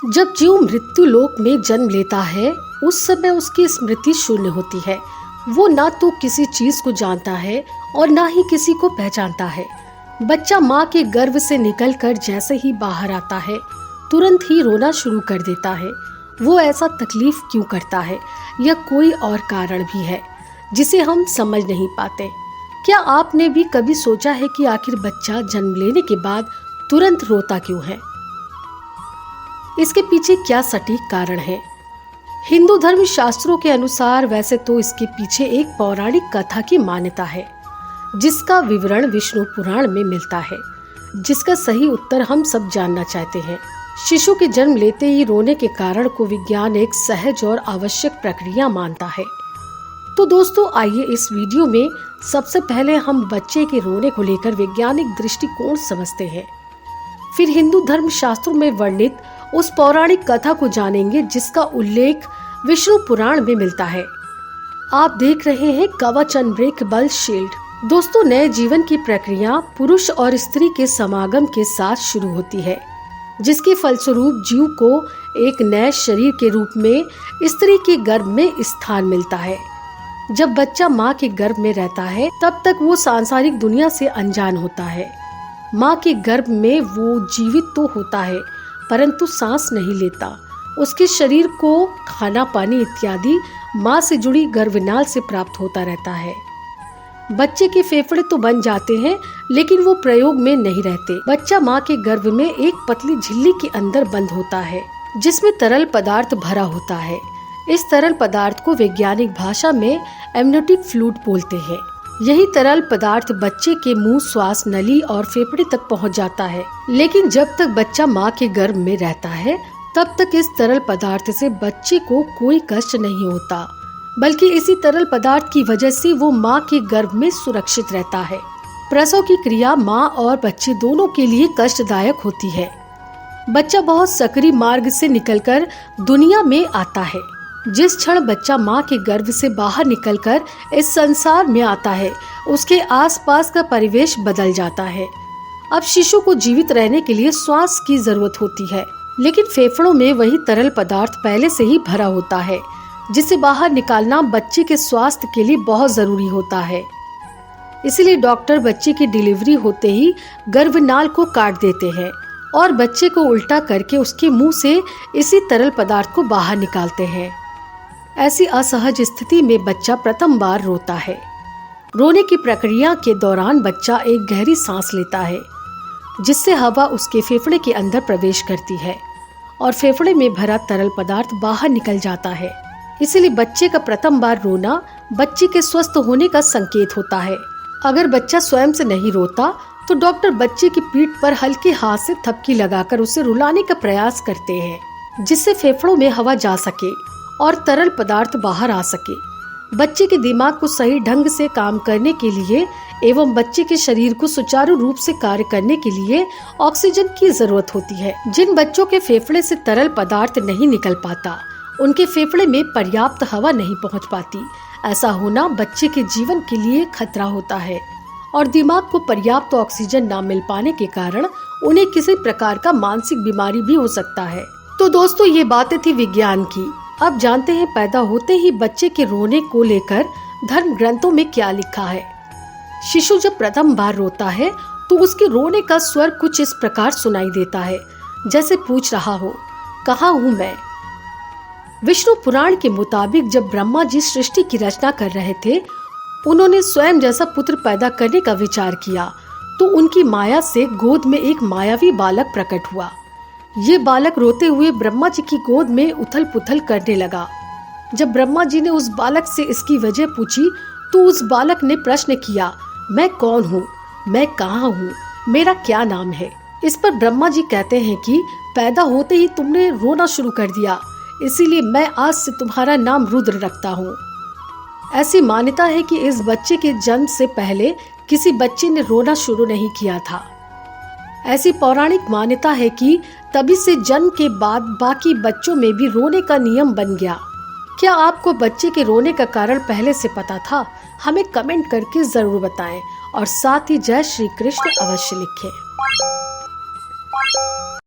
जब जीव मृत्यु लोक में जन्म लेता है उस समय उसकी स्मृति शून्य होती है। वो ना तो किसी चीज को जानता है और ना ही किसी को पहचानता है। बच्चा माँ के गर्भ से निकलकर जैसे ही बाहर आता है तुरंत ही रोना शुरू कर देता है। वो ऐसा तकलीफ क्यों करता है या कोई और कारण भी है जिसे हम समझ नहीं पाते। क्या आपने भी कभी सोचा है कि आखिर बच्चा जन्म लेने के बाद तुरंत रोता क्यों है? इसके पीछे क्या सटीक कारण है? हिंदू धर्म शास्त्रों के अनुसार वैसे तो इसके पीछे एक पौराणिक कथा की मान्यता है जिसका विवरण विष्णु पुराण में मिलता है, जिसका सही उत्तर हम सब जानना चाहते हैं। शिशु के जन्म लेते ही रोने के कारण को विज्ञान एक सहज और आवश्यक प्रक्रिया मानता है। तो दोस्तों आइए इस वीडियो में सबसे पहले हम बच्चे के रोने को लेकर वैज्ञानिक दृष्टिकोण समझते हैं। फिर हिंदू धर्म शास्त्रों में वर्णित उस पौराणिक कथा को जानेंगे जिसका उल्लेख विष्णु पुराण में मिलता है। आप देख रहे हैं कवच अनब्रेकेबल शील्ड। दोस्तों, नए जीवन की प्रक्रिया पुरुष और स्त्री के समागम के साथ शुरू होती है, जिसके फलस्वरूप जीव को एक नए शरीर के रूप में स्त्री के गर्भ में स्थान मिलता है। जब बच्चा माँ के गर्भ में रहता है तब तक वो सांसारिक दुनिया से अनजान होता है। माँ के गर्भ में वो जीवित तो होता है परंतु सांस नहीं लेता। उसके शरीर को खाना पानी इत्यादि माँ से जुड़ी गर्भनाल से प्राप्त होता रहता है। बच्चे के फेफड़े तो बन जाते हैं लेकिन वो प्रयोग में नहीं रहते। बच्चा माँ के गर्भ में एक पतली झिल्ली के अंदर बंद होता है जिसमें तरल पदार्थ भरा होता है। इस तरल पदार्थ को वैज्ञानिक भाषा में एमनियोटिक फ्लूइड बोलते हैं। यही तरल पदार्थ बच्चे के मुंह, श्वास नली और फेफड़े तक पहुंच जाता है। लेकिन जब तक बच्चा माँ के गर्भ में रहता है तब तक इस तरल पदार्थ से बच्चे को कोई कष्ट नहीं होता, बल्कि इसी तरल पदार्थ की वजह से वो माँ के गर्भ में सुरक्षित रहता है। प्रसव की क्रिया माँ और बच्चे दोनों के लिए कष्टदायक होती है। बच्चा बहुत सक्रिय मार्ग से निकलकर दुनिया में आता है। जिस क्षण बच्चा माँ के गर्भ से बाहर निकलकर इस संसार में आता है उसके आसपास का परिवेश बदल जाता है। अब शिशु को जीवित रहने के लिए श्वास की जरूरत होती है, लेकिन फेफड़ों में वही तरल पदार्थ पहले से ही भरा होता है जिसे बाहर निकालना बच्चे के स्वास्थ्य के लिए बहुत जरूरी होता है। इसलिए डॉक्टर बच्चे की डिलीवरी होते ही गर्भनाल को काट देते हैं और बच्चे को उल्टा करके उसके मुंह से इसी तरल पदार्थ को बाहर निकालते हैं। ऐसी असहज स्थिति में बच्चा प्रथम बार रोता है। रोने की प्रक्रिया के दौरान बच्चा एक गहरी सांस लेता है जिससे हवा उसके फेफड़े के अंदर प्रवेश करती है और फेफड़े में भरा तरल पदार्थ बाहर निकल जाता है। इसलिए बच्चे का प्रथम बार रोना बच्चे के स्वस्थ होने का संकेत होता है। अगर बच्चा स्वयं से नहीं रोता तो डॉक्टर बच्चे की पीठ पर हल्के हाथ से थपकी लगाकर उसे रुलाने का प्रयास करते हैं जिससे फेफड़ों में हवा जा सके और तरल पदार्थ बाहर आ सके। बच्चे के दिमाग को सही ढंग से काम करने के लिए एवं बच्चे के शरीर को सुचारू रूप से कार्य करने के लिए ऑक्सीजन की जरूरत होती है। जिन बच्चों के फेफड़े से तरल पदार्थ नहीं निकल पाता उनके फेफड़े में पर्याप्त हवा नहीं पहुंच पाती। ऐसा होना बच्चे के जीवन के लिए खतरा होता है और दिमाग को पर्याप्त ऑक्सीजन न मिल पाने के कारण उन्हें किसी प्रकार का मानसिक बीमारी भी हो सकता है। तो दोस्तों, ये बातें थी विज्ञान की। अब जानते हैं पैदा होते ही बच्चे के रोने को लेकर धर्म ग्रंथों में क्या लिखा है। शिशु जब प्रथम बार रोता है तो उसके रोने का स्वर कुछ इस प्रकार सुनाई देता है जैसे पूछ रहा हो, कहाँ हूँ मैं। विष्णु पुराण के मुताबिक जब ब्रह्मा जी सृष्टि की रचना कर रहे थे उन्होंने स्वयं जैसा पुत्र पैदा करने का विचार किया तो उनकी माया से गोद में एक मायावी बालक प्रकट हुआ। ये बालक रोते हुए ब्रह्मा जी की गोद में उथल पुथल करने लगा। जब ब्रह्मा जी ने उस बालक से इसकी वजह पूछी तो उस बालक ने प्रश्न किया, मैं कौन हूँ, मैं कहाँ हूँ, मेरा क्या नाम है। इस पर ब्रह्मा जी कहते हैं कि पैदा होते ही तुमने रोना शुरू कर दिया, इसीलिए मैं आज से तुम्हारा नाम रुद्र रखता हूँ। ऐसी मान्यता है कि इस बच्चे के जन्म से पहले किसी बच्चे ने रोना शुरू नहीं किया था। ऐसी पौराणिक मान्यता है कि तभी से जन्म के बाद बाकी बच्चों में भी रोने का नियम बन गया। क्या आपको बच्चे के रोने का कारण पहले से पता था? हमें कमेंट करके जरूर बताएं और साथ ही जय श्री कृष्ण अवश्य लिखें।